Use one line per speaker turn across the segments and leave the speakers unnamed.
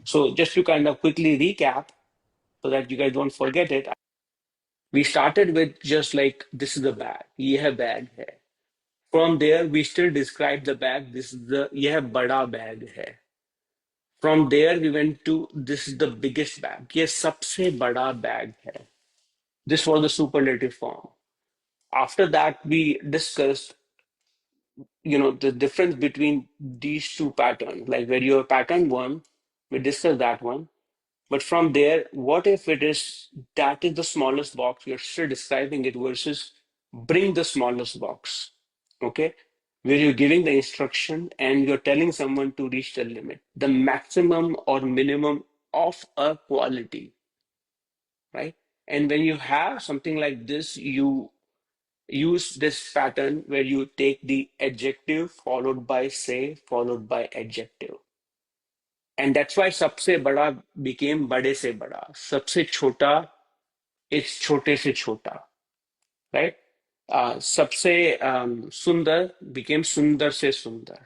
So just to kind of quickly recap so that you guys don't forget it, we started with just like this is the bag, ये है bag है. From there we still describe the bag, this is the ये है बड़ा bag है. From there we went to this is the biggest bag, ये सबसे बड़ा bag है. This was the superlative form. After that we discussed the difference between these two patterns, like where you have pattern one, we discussed that one. But from there, what if it is that is the smallest box, you're still describing it versus bring the smallest box, okay? Where you're giving the instruction and you're telling someone to reach the limit, the maximum or minimum of a quality, right? And when you have something like this, you use this pattern where you take the adjective followed by say, followed by adjective. And that's why सबसे बड़ा became बड़े से बड़ा. सबसे छोटा is छोटे से छोटा, right? सबसे सुंदर became सुंदर से सुंदर,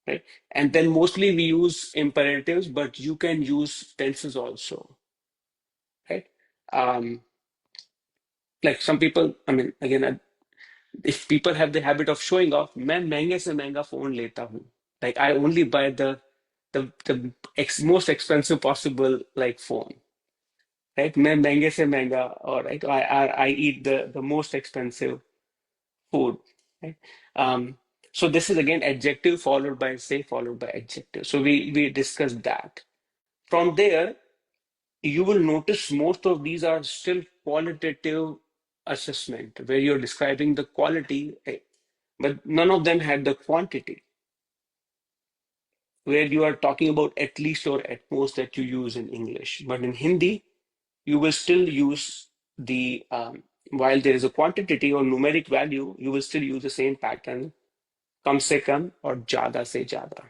right? And then mostly we use imperatives, but you can use tenses also, right? Um, like some people, I mean, again, if people have the habit of showing off, मैं महंगे से महंगा phone लेता हूँ. Like I only buy the most expensive possible like phone, right? मैं महंगे से महंगा, or right, I eat the most expensive food, right? So this is again adjective followed by say followed by adjective. So we discussed that. From there, you will notice most of these are still qualitative assessment where you're describing the quality, but none of them had the quantity where you are talking about at least or at most that you use in English. But in Hindi, you will still use the while there is a quantitative or numeric value, you will still use the same pattern, kam se kam or jada se jada.